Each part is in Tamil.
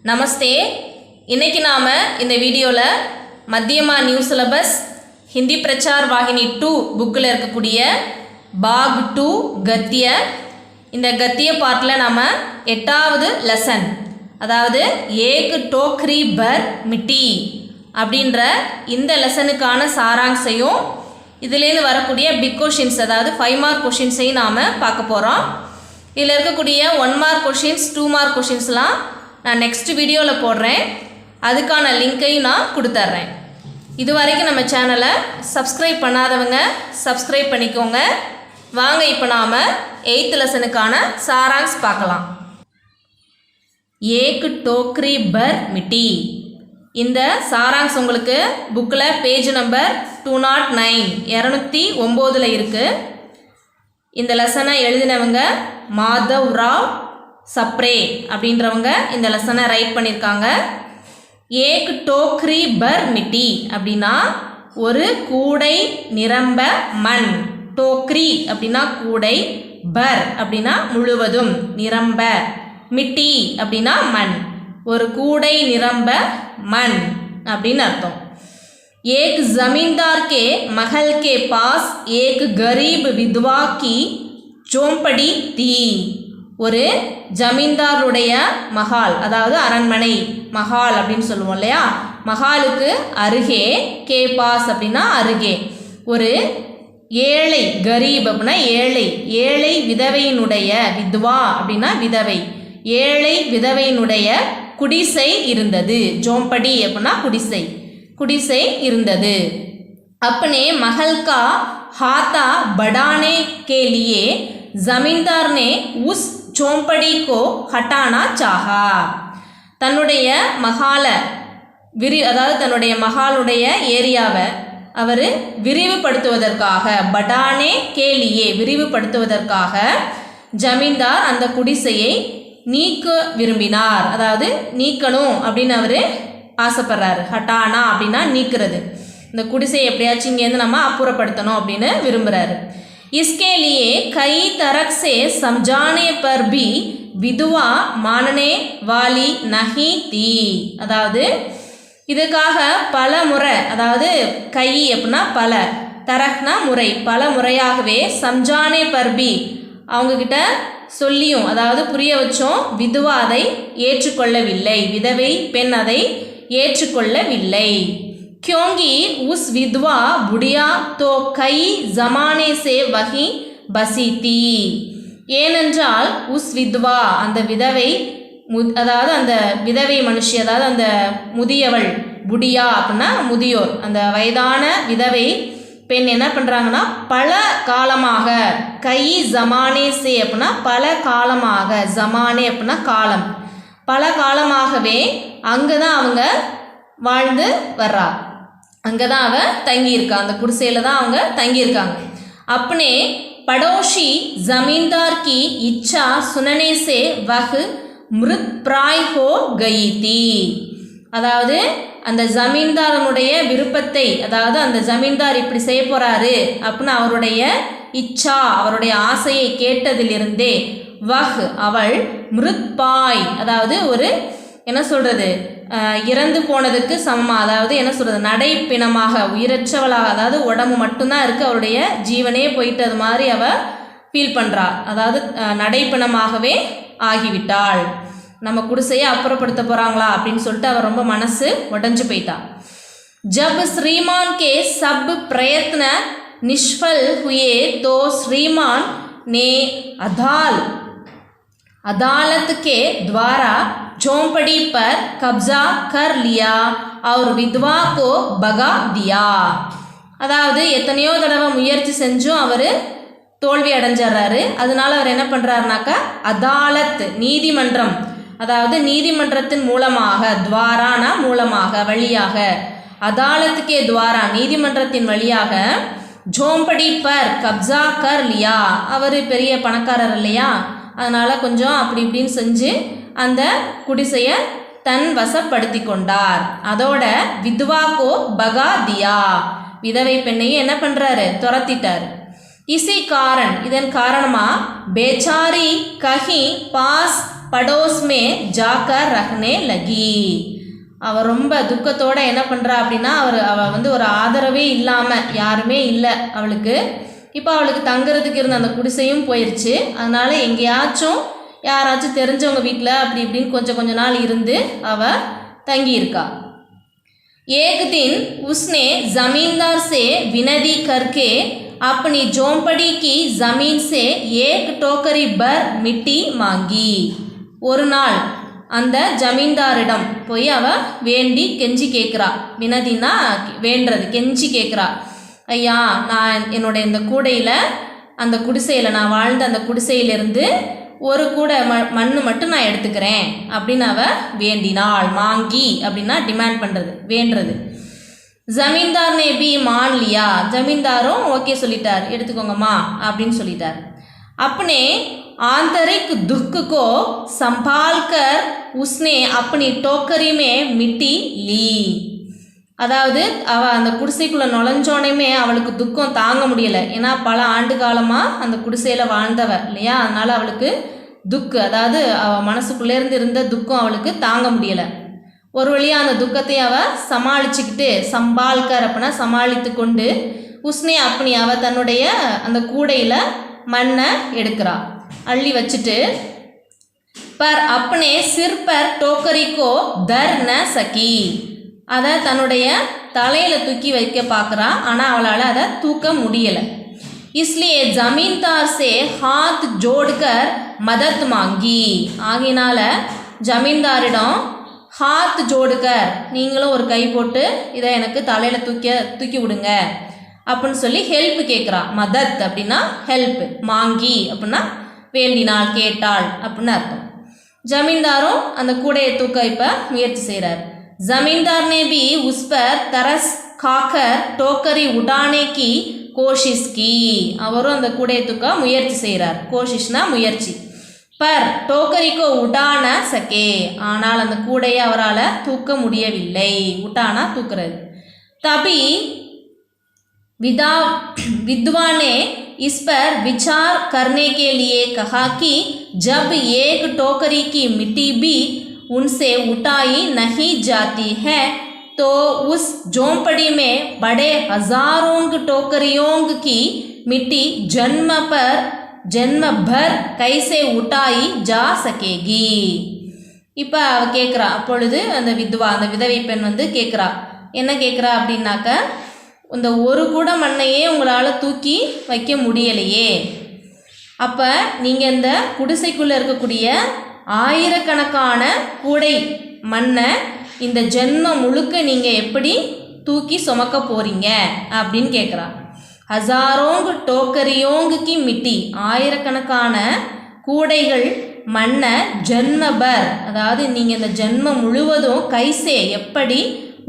நமஸ்தே. இன்னைக்கு நாம் இந்த வீடியோவில் மத்தியமா நியூ சிலபஸ் ஹிந்தி பிரச்சார் வாகினி 2 புக்கில் இருக்கக்கூடிய பாக் 2 கத்திய இந்த கத்திய பார்ட்டில் நாம் 8வது லெசன், அதாவது ஏக் டோக்ரி பர் மிட்டி அப்படின்ற இந்த லெசனுக்கான சாராங்சையும் இதுலேருந்து வரக்கூடிய பிக் கொஷின்ஸ், அதாவது 5 மார்க் கொஷின்ஸையும் நாம் பார்க்க போகிறோம். இதில் இருக்கக்கூடிய 1 மார்க் கொஷின்ஸ், 2 மார்க் கொஷின்ஸ்லாம் நான் நெக்ஸ்ட் வீடியோவில் போடுறேன். அதுக்கான லிங்க்கையும் நான் கொடுத்துட்றேன். இது வரைக்கும் நம்ம சேனலை சப்ஸ்கிரைப் பண்ணாதவங்க சப்ஸ்கிரைப் பண்ணிக்கோங்க. வாங்க இப்போ நாம் 8th லெசனுக்கான சாராங்ஸ் பார்க்கலாம். ஏக் டோக்ரி பர் மிட்டி. இந்த சாராங்ஸ் உங்களுக்கு புக்கில் பேஜ் நம்பர் 209 209 இருக்குது. இந்த லெசனை எழுதினவங்க மாதவ் ராவ் சப்ரே அப்படின்றவங்க இந்த லெசனை ரைட் பண்ணியிருக்காங்க. ஏக் டோக்ரி பர் மிட்டி அப்படின்னா ஒரு கூடை நிரம்ப மண். டோக்ரி அப்படின்னா கூடை, பர் அப்படின்னா முழுவதும், நிரம்ப, மிட்டி அப்படின்னா மண். ஒரு கூடை நிரம்ப மண் அப்படின்னு அர்த்தம். ஏக் ஜமீன்தார் கே महल के पास एक गरीब विधवा की झोंपड़ी थी. ஒரு ஜமீன்தாருடைய மஹால், அதாவது அரண்மனை, மஹால் அப்படின்னு சொல்லுவோம் இல்லையா, மஹாலுக்கு அருகே, கே பாஸ் அப்படின்னா அருகே, ஒரு ஏழை, கரீப் அப்படின்னா ஏழை, ஏழை விதவையினுடைய, வித்வா அப்படின்னா விதவை, ஏழை விதவையினுடைய குடிசை இருந்தது. ஜோம்படி அப்படின்னா குடிசை, குடிசை இருந்தது. अपने महल का हाथा बढ़ाने के लिए जमींदार ने उस झोंपड़ी को हटाना चाहा. தன்னுடைய மஹாலை அதாவது தன்னுடைய மஹாலுடைய ஏரியாவை அவர் விரிவுபடுத்துவதற்காக, படானே கேலியே விரிவுபடுத்துவதற்காக ஜமீன்தார் அந்த குடிசையை நீக்க விரும்பினார். அதாவது நீக்கணும் அப்படின்னு அவர் ஆசைப்படுறாரு. ஹட்டானா அப்படின்னா நீக்கிறது. இந்த குடிசையை எப்படியாச்சும் இங்கேருந்து நம்ம அப்புறப்படுத்தணும் அப்படின்னு விரும்புகிறாரு. इसके लिए कई तरह से समझाने पर भी विधवा मानने वाली नहीं थी. அதாவது இதுக்காக பல முறை, அதாவது கை அப்படின்னா பல, தரக்னா முறை, பல முறையாகவே சம்ஜானே பர்பி அவங்கக்கிட்ட சொல்லியும், அதாவது புரிய வச்சோம், விதுவா அதை ஏற்றுக்கொள்ளவில்லை, விதவை பெண் அதை ஏற்றுக்கொள்ளவில்லை. क्योंकि उस विधवा बुढ़िया तो कई जमाने से वही बसी थी. ஏனென்றால் உஸ் வித்வா அந்த விதவை, அதாவது அந்த விதவை மனுஷி, அதாவது அந்த முதியவள், புடியா அப்படின்னா முதியோர், அந்த வயதான விதவை பெண் என்ன பண்ணுறாங்கன்னா பல காலமாக, கை ஜமானே சே அப்படின்னா பல காலமாக, ஜமானே அப்படின்னா காலம், பல காலமாகவே அங்கே தான் அவங்க வாழ்ந்து வர்றா, அங்கே தான் அவள் தங்கியிருக்கா, அந்த குடிசையில் தான் அவங்க தங்கியிருக்காங்க. अपने पड़ोसी जमींदार की इच्छा सुनने से वह मृतप्राय हो गई थी. அதாவது அந்த ஜமீன்தாரனுடைய விருப்பத்தை, அதாவது அந்த ஜமீன்தார் இப்படி செய்ய போகிறாரு அப்படின்னு அவருடைய இச்சா, அவருடைய ஆசையை கேட்டதிலிருந்தே வஹ் அவள் மிருத்பாய், அதாவது ஒரு என்ன சொல்கிறது, இறந்து போனதுக்கு சமமாக, அதாவது என்ன சொல்கிறது, நடைப்பிணமாக, உயிரற்றவளாக, அதாவது உடம்பு மட்டும்தான் இருக்குது, அவருடைய ஜீவனே போயிட்டு அது மாதிரி அவள் ஃபீல் பண்ணுறா, அதாவது நடைப்பிணமாகவே ஆகிவிட்டாள். நம்ம குடிசையை அப்புறப்படுத்த போகிறாங்களா அப்படின்னு சொல்லிட்டு அவர் ரொம்ப மனசு உடஞ்சு போயிட்டா. ஜப் ஸ்ரீமான் கே சப் பிரயத்ன நிஷ்ஃபல் ஹுயே தோ ஸ்ரீமான் நே अदालत के द्वारा झोंपड़ी पर कब्जा कर लिया और विधवा को भगा दिया. அதாவது எத்தனையோ தடவை முயற்சி செஞ்சும் அவர் தோல்வி அடைஞ்சிட்றாரு. அதனால அவர் என்ன பண்ணுறாருனாக்கா அதாலத் நீதிமன்றம், அதாவது நீதிமன்றத்தின் மூலமாக, துவாரானா மூலமாக, வழியாக, அதாலத்துக்கே துவாரா நீதிமன்றத்தின் வழியாக, ஜோம்படி பர் கப்ஜா கர் லியா, அவர் பெரிய பணக்காரர் இல்லையா, அதனால் கொஞ்சம் அப்படி இப்படின்னு செஞ்சு அந்த குடிசையை தன் வசப்படுத்தி கொண்டார். அதோட வித்வாக்கோ பகா தியா, விதவை பெண்ணையும் என்ன பண்ணுறாரு, துரத்திட்டார். இசி காரன், இதன் காரணமாக பேச்சாரி கஹி பாஸ் படோஸ் மே ஜாக்கர் ரஹ்னே லகி. அவள் ரொம்ப துக்கத்தோடு என்ன பண்ணுறா அப்படின்னா அவள் வந்து ஒரு ஆதரவே இல்லாமல், யாருமே இல்லை அவளுக்கு. இப்போ அவளுக்கு தங்குறதுக்கு இருந்த அந்த குடிசையும் போயிடுச்சு. அதனால் எங்கேயாச்சும் யாராச்சும் தெரிஞ்சவங்க வீட்டில் அப்படி இப்படின்னு கொஞ்சம் நாள் இருந்து அவள் தங்கியிருக்கா. एक दिन उसने ज़मींदार से विनती करके अपनी झोंपड़ी की ज़मीन से एक टोकरी भर मिट्टी मांगी. ஒரு நாள் அந்த ஜமீன்தாரிடம் போய் அவள் வேண்டி கெஞ்சி கேட்குறா. வினதினா வேண்டுறது, கெஞ்சி கேட்குறா. ஐயா, நான் என்னுடைய இந்த கூடையில், அந்த குடிசையில், நான் வாழ்ந்த அந்த குடிசையிலிருந்து ஒரு கூடை மண் மட்டும் நான் எடுத்துக்கிறேன் அப்படின்னு அவள் வேண்டினாள். மாங்கி அப்படின்னா டிமாண்ட் பண்ணுறது, வேண்டுறது. ஜமீன்தார் நே பி मान लिया. ஜமீன்தாரும் ஓகே சொல்லிட்டார், எடுத்துக்கோங்கம்மா அப்படின்னு சொல்லிட்டார். अपने आंतरिक दुख को संभाल कर उसने अपनी टोकरी में मिट्टी ली. அதாவது அவள் அந்த குடிசைக்குள்ளே நுழைஞ்சோனையுமே அவளுக்கு துக்கம் தாங்க முடியலை. ஏன்னா பல ஆண்டு காலமாக அந்த குடிசையில் வாழ்ந்தவ இல்லையா, அதனால் அவளுக்கு அதாவது அவள் மனசுக்குள்ளேருந்து இருந்த துக்கம் அவளுக்கு தாங்க முடியலை. ஒரு வழியாக அந்த துக்கத்தை அவள் சமாளிச்சுக்கிட்டு, சம்பால்கர் அப்படின்னா சமாளித்து கொண்டு, உஸ்னே அப்படி அவள் தன்னுடைய அந்த கூடையில் மண்ணை எடுக்கிறா, அள்ளி வச்சுட்டு, பர் அப்பனே சிர் பர் டோக்கரிக்கோ தர் ந சகி. அதை தன்னுடைய தலையில் தூக்கி வைக்க பார்க்குறா, ஆனால் அவளால் அதை தூக்க முடியலை. इसलिए ஜமீன்தார் से हाथ जोड़कर मदद मांगी. ஆகினால ஜமீன்தாரிடம் ஹாத் ஜோடுகர், நீங்களும் ஒரு கை போட்டு இதை எனக்கு தலையில் தூக்கி விடுங்க அப்படின்னு சொல்லி ஹெல்ப் கேட்குறா. மதத் அப்படின்னா ஹெல்ப், மாங்கி அப்படின்னா வேண்டினாள், கேட்டாள் அப்படின்னு அர்த்தம். ஜமீன்தாரும் அந்த கூடையை தூக்க இப்போ முயற்சி செய்கிறார். जमींदार ने भी उस पर तरस खाकर टोकरी उठाने की कोशिश की. அவரும் அந்த கூடையை தூக்க முயற்சி செய்கிறார். கோஷிஷ்னா முயற்சி. பர் டோக்கரிக்கோ உடான சகே, ஆனால் அந்த கூடையை அவரால் தூக்க முடியவில்லை. உட்டானா தூக்குறது. தபி विद्वान ने इस पर विचार करने के लिए कहा कि जब एक टोकरी की मिट्टी भी उनसे उठाई नहीं जाती है तो उस झोंपड़ी में बड़े हजारों टोकरियों की मिट्टी जन्म भर कैसे उठाई जा सकेगी. இப்போ அவள் கேட்குறா. அப்பொழுது அந்த விதவை பெண் வந்து கேட்குறா. என்ன கேட்குறா அப்படின்னாக்க, இந்த ஒரு கூட மண்ணையே உங்களால் தூக்கி வைக்க முடியலையே, அப்போ நீங்கள் இந்த குடிசைக்குள்ளே இருக்கக்கூடிய ஆயிரக்கணக்கான கூடை மண்ணை இந்த ஜென்மம் முழுக்க நீங்கள் எப்படி தூக்கி சுமக்க போகிறீங்க அப்படின்னு கேட்குறா. ஹசாரோங்கு டோக்கரியோங்குக்கு மிட்டி, ஆயிரக்கணக்கான கூடைகள் மண்ணை ஜென்மபர், அதாவது நீங்கள் இந்த ஜென்மம் முழுவதும் கைசே எப்படி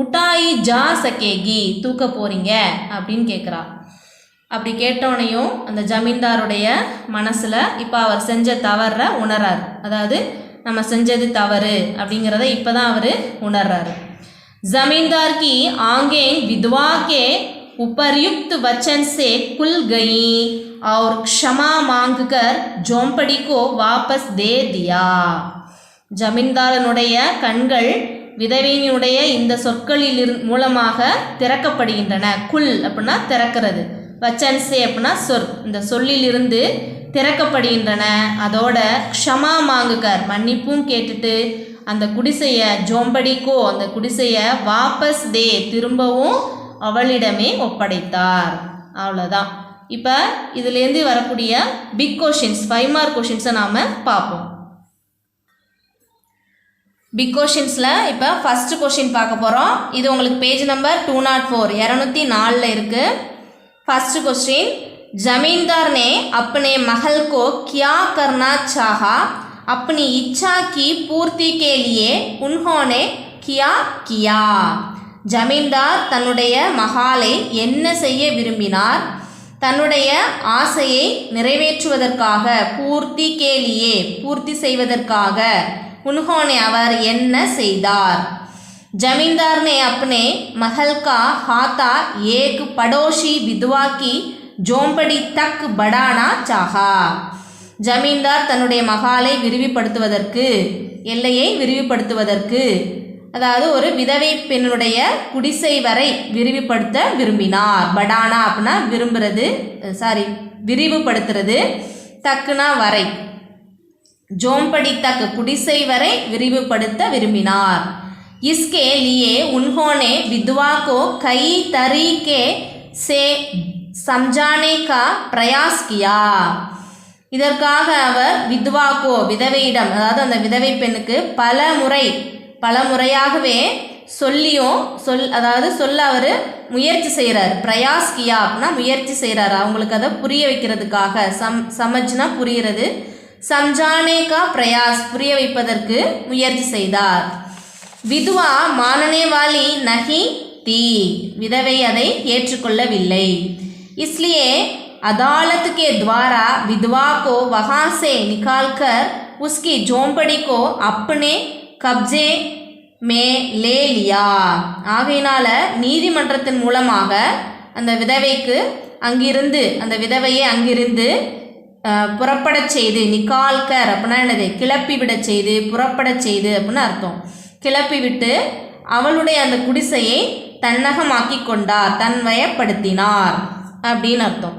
உட்டாயி ஜா சகேகி தூக்க போகிறீங்க அப்படின்னு கேட்குறா. அப்படி கேட்டோனையும் அந்த ஜமீன்தாருடைய மனசில் இப்போ அவர் செஞ்ச தவறை உணர்றார். அதாவது நம்ம செஞ்சது தவறு அப்படிங்கிறத இப்போ தான் அவர் உணர்றாரு. ஜமீன்தார் கி ஆங்கே வித்வா கே उपर्युक्त वचन से खुल गई और क्षमा मांगकर झोंपड़ी को वापस दे दिया. ஜமீன்தாரனுடைய கண்கள் விதவையினுடைய இந்த சொற்களில் மூலமாக திறக்கப்படுகின்றன. குல் அப்படின்னா திறக்கிறது, வச்சன்சே அப்படின்னா சொல், இந்த சொல்லிலிருந்து திறக்கப்படுகின்றன. அதோட க்ஷமா மாங்குகர், மன்னிப்பும் கேட்டுட்டு அந்த குடிசையை, ஜோம்படிக்கோ அந்த குடிசையை வாபஸ் தே திரும்பவும் அவளிடமே ஒப்படைத்தார். அவ்வளோதான். இப்போ இதுலேருந்து வரக்கூடிய பிக் கொஷின்ஸ், 5 மார்க் கொஷின்ஸை நாம் பார்ப்போம். பிக் கொஷின்ஸில் இப்போ ஃபஸ்ட்டு கொஷின் பார்க்க போகிறோம். இது உங்களுக்கு பேஜ் நம்பர் 204 204 இருக்குது. फर्स्ट क्वेश्चन, जमींदार ने अपने महल को क्या करना चाहा, अपनी इच्छा की पूर्ति के लिए उन्होंने क्या किया. ஜமீன்தார் தன்னுடைய மகாலை என்ன செய்ய விரும்பினார், தன்னுடைய ஆசையை நிறைவேற்றுவதற்காக, பூர்த்தி கேலியே பூர்த்தி செய்வதற்காக, உன்ஹோனே அவர் என்ன செய்தார். जमींदार ने अपने महल का हाथा एक पड़ोसी विधवा की झोंपड़ी तक बढ़ाना चाहा. ஜமீன்தார் தன்னுடைய மகாலை விரிவுபடுத்துவதற்கு, எல்லையை விரிவுபடுத்துவதற்கு, அதாவது ஒரு விதவை பெண்ணுடைய குடிசை வரை விரிவுபடுத்த விரும்பினார். படானா அப்படின்னா விரும்புறது, விரிவுபடுத்துறது, தக்குனா வரை, ஜோம்படி தக் குடிசை வரை விரிவுபடுத்த விரும்பினார். इसके लिए उन्होंने विधवा को कई तरीके से समझाने का प्रयास किया. இதற்காக அவர் வித்வாக்கோ விதவையிடம், அதாவது அந்த விதவை பெண்ணுக்கு பல முறையாகவே சொல்ல அவர் முயற்சி செய்கிறார். பிரயாஸ் கியா அப்படின்னா முயற்சி செய்கிறார், அவங்களுக்கு அதை புரிய வைக்கிறதுக்காக. சமஜ்னா புரிகிறது, சம்ஜானே கா பிரயாஸ் புரிய வைப்பதற்கு முயற்சி செய்தார். விதுவா மானனே வாலி நஹி தி, விதவை அதை ஏற்றுக்கொள்ளவில்லை. इसलिए अदालत के द्वारा विधवा को वहाँ से निकालकर उसकी झोंपड़ी को अपने कब्जे में ले लिया. ஆகையினால நீதிமன்றத்தின் மூலமாக அந்த விதவையை அங்கிருந்து புறப்படச் செய்து, நிக்கால்கர் அப்படின்னா என்னது, கிளப்பி விடச் செய்து, புறப்படச் செய்து அப்படின்னு அர்த்தம். கிளப்பி விட்டு அவளுடைய அந்த குடிசையை தன்னகமாக்கி கொண்டார், தன்வயப்படுத்தினார் அப்படின்னு அர்த்தம்.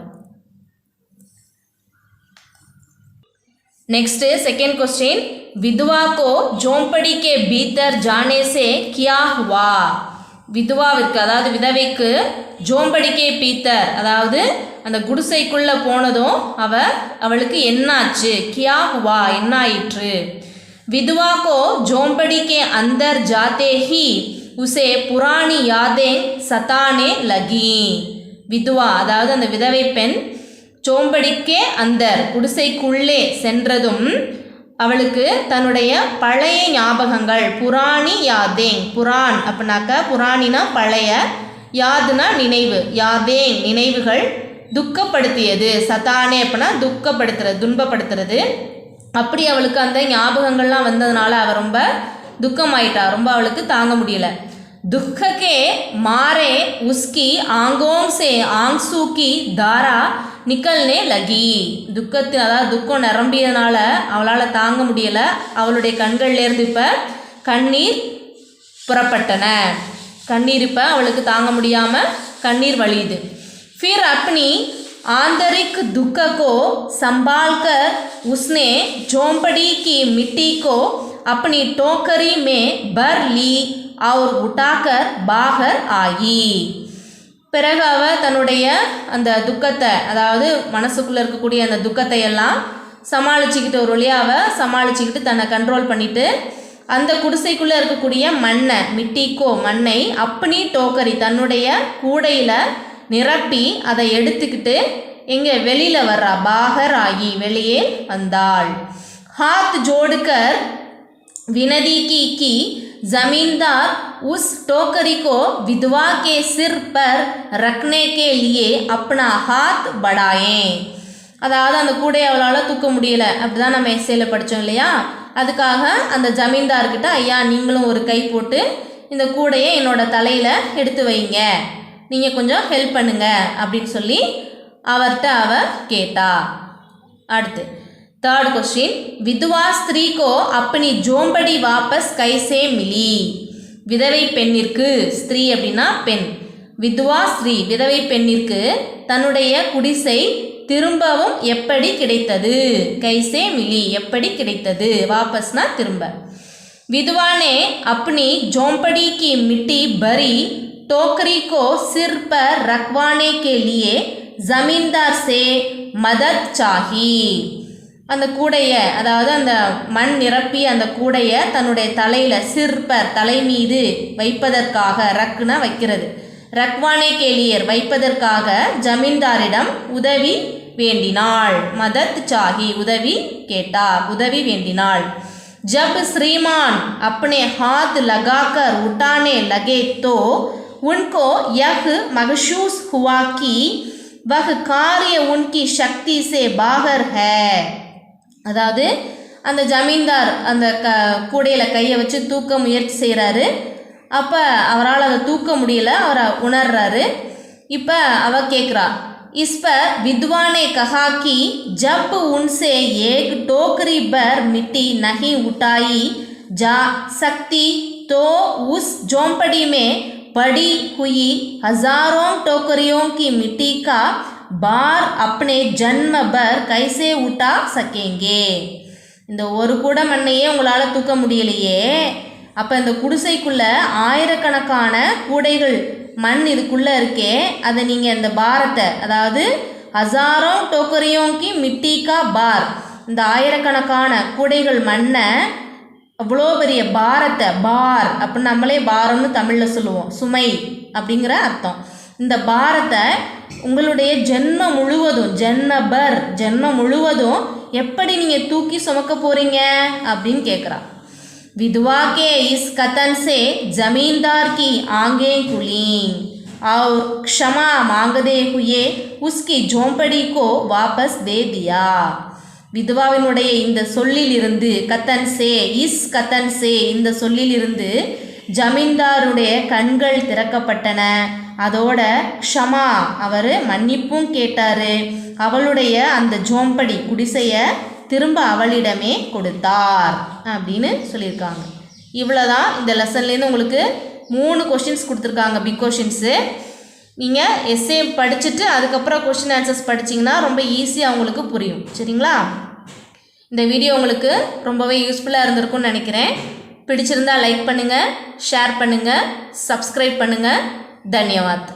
नेक्स्ट सेकेंड क्वेश्चन, विधवा को झोंपड़ी के भीतर जाने से क्या हुआ. விதுவாவிற்கு அதாவது விதவைக்கு ஜோம்படிக்கே பீத்தர் அதாவது அந்த குடிசைக்குள்ளே போனதும் அவளுக்கு என்னாச்சு, கியா ஹுவா என்னாயிற்று. विधवा को झोंपड़ी के अंदर जाते ही उसे पुरानी यादें सताने लगी. விதுவா அதாவது அந்த விதவை பெண் சோம்படிக்கே அந்தர் குடிசைக்குள்ளே சென்றதும் அவளுக்கு தன்னுடைய பழைய ஞாபகங்கள், புராணி யாதேங், புரான் அப்படின்னாக்கா புராணினா பழைய, யாதுனா நினைவு, யாதேங் நினைவுகள் துக்கப்படுத்தியது. சதானே அப்படின்னா துக்கப்படுத்துறது, துன்பப்படுத்துறது. அப்படி அவளுக்கு அந்த ஞாபகங்கள்லாம் வந்ததுனால அவள் ரொம்ப துக்கமாயிட்டா, ரொம்ப அவளுக்கு தாங்க முடியல. दुख के मारे उसकी आंगों से आंसू की धारा निकलने लगी. துக்கத்து அதாவது துக்கம் நிரம்பியதுனால அவளால் தாங்க முடியலை, அவளுடைய கண்கள்லேருந்து இப்போ கண்ணீர் புறப்பட்டன. கண்ணீர் இப்போ அவளுக்கு தாங்க முடியாமல் கண்ணீர் வழியுது. फिर अपनी आंतरिक दुख को संभाल कर उसने झोंपड़ी की मिट्टी को अपनी टोकरी में भर ली और उठाकर बाहर आई. பிறகு அவள் தன்னுடைய அந்த துக்கத்தை, அதாவது மனசுக்குள்ளே இருக்கக்கூடிய அந்த துக்கத்தை எல்லாம் சமாளிச்சுக்கிட்டு, ஒரு வழியாக அவள் சமாளிச்சுக்கிட்டு தன்னை கண்ட்ரோல் பண்ணிவிட்டு அந்த குடிசைக்குள்ளே இருக்கக்கூடிய மண்ணை, மிட்டிக்கோ மண்ணை, அப்பனி டோக்கரி தன்னுடைய கூடையில் நிரப்பி அதை எடுத்துக்கிட்டு எங்கே வெளியில் வர்றா, பாகர் ஆகி வெளியே வந்தாள். ஹாத் ஜோடுகர் विनती की कि जमींदार उस टोकरी को विधवा के सिर पर रखने के लिए अपना हाथ बढ़ाएं. அதாவது அந்த கூடையை அவளால் தூக்க முடியலை, அப்படி தான் நம்ம எஸ்ஸேல படித்தோம் இல்லையா. அதுக்காக அந்த ஜமீன்தார்கிட்ட, ஐயா நீங்களும் ஒரு கை போட்டு இந்த கூடையை என்னோட தலையில் எடுத்து வைங்க, நீங்கள் கொஞ்சம் ஹெல்ப் பண்ணுங்க அப்படின்னு சொல்லி அவர்கிட்ட அவள் கேட்டா. அடுத்து थर्ड क्वेश्चन, विधवा स्त्री को अपनी झोंपड़ी वापस कैसे मिली. விதவை பெண்ணிற்கு, ஸ்திரீ அப்படின்னா பெண், வித்வா ஸ்திரீ விதவை பெண்ணிற்கு தன்னுடைய குடிசை திரும்பவும் எப்படி கிடைத்தது. கைசே மிலி எப்படி கிடைத்தது, வாபஸ்னா திரும்ப. विधवा ने अपनी झोंपड़ी की मिट्टी भरी टोकरी को सिर पर रखवाने के लिए जमींदार से मदद चाही. அந்த கூடையை, அதாவது அந்த மண் நிரப்பி அந்த கூடையை தன்னுடைய தலையில், சிற்பர் தலை மீது வைப்பதற்காக, ரக்குனா வைக்கிறது, ரக்வானே கேலியர் வைப்பதற்காக ஜமீன்தாரிடம் உதவி வேண்டினாள். மதத் சாஹி உதவி கேட்டார், உதவி வேண்டினாள். ஜப் श्रीमान अपने हाथ लगाकर उठाने लगे तो उनको यह महसूस हुआ कि वह कार्य उनकी शक्ति से बाहर है. அதாவது அந்த ஜமீன்தார் அந்த கூடையில் கையை வச்சு தூக்க முயற்சி செய்கிறாரு. அப்போ அவரால் அதை தூக்க முடியல, அவரை உணர்றாரு. இப்போ அவ கேட்குறா, इस पर विद्वान ने कहा कि जब उनसे एक टोकरी भर मिट्टी नहीं उठाई जा सकती तो उस झोंपड़ी में पड़ी हुई हजारों टोकरियों की मिट्टी का भार अपने जन्म भर कैसे उठा सकेंगे. இந்த ஒரு கூட மண்ணையே உங்களால் தூக்க முடியலையே, அப்போ இந்த குடிசைக்குள்ளே ஆயிரக்கணக்கான கூடைகள் மண் இதுக்குள்ளே இருக்கே, அதை நீங்கள் இந்த பாரத்தை, அதாவது ஹசாரோं टोकरियों की मिट्टी का பார், இந்த ஆயிரக்கணக்கான கூடைகள் மண்ணை, அவ்வளோ பெரிய பாரத்தை, பார் அப்படின்னு நம்மளே பாரம்னு தமிழில் சொல்லுவோம், சுமை அப்படிங்கிற அர்த்தம். இந்த பாரத்தை உங்களுடைய ஜென்மம் முழுவதும், ஜென்மம் முழுவதும் எப்படி நீங்கள் தூக்கி சுமக்க போகிறீங்க அப்படின்னு கேட்குறா. विधवा के इस कथन से जमींदार की आंखें खुलीं और क्षमा मांगते हुए उसकी झोंपड़ी को वापस दे दिया. விதவாவினுடைய இந்த சொல்லிலிருந்து, கத்தன் சே, இஸ் கத்தன் சே, இந்த சொல்லிலிருந்து ஜமீன்தாருடைய கண்கள் திறக்கப்பட்டன. அதோட க்ஷமா, அவர் மன்னிப்பும் கேட்டார். அவளுடைய அந்த ஜோம்படி, குடிசையை திரும்ப அவளிடமே கொடுத்தார் அப்படின்னு சொல்லியிருக்காங்க. இவ்வளோதான் இந்த லெசன்லேருந்து உங்களுக்கு 3 கொஷின்ஸ் கொடுத்துருக்காங்க, பிக் கொஷின்ஸு. நீங்கள் எஸ்ஏ படிச்சுட்டு அதுக்கப்புறம் கொஷின் ஆன்சர்ஸ் படிச்சிங்கன்னா ரொம்ப ஈஸியாக உங்களுக்கு புரியும். சரிங்களா? இந்த வீடியோ உங்களுக்கு ரொம்பவே யூஸ்ஃபுல்லாக இருந்திருக்கும்னு நினைக்கிறேன். பிடிச்சிருந்தால் லைக் பண்ணுங்கள், ஷேர் பண்ணுங்கள், சப்ஸ்கிரைப் பண்ணுங்கள். தன்யவாத்.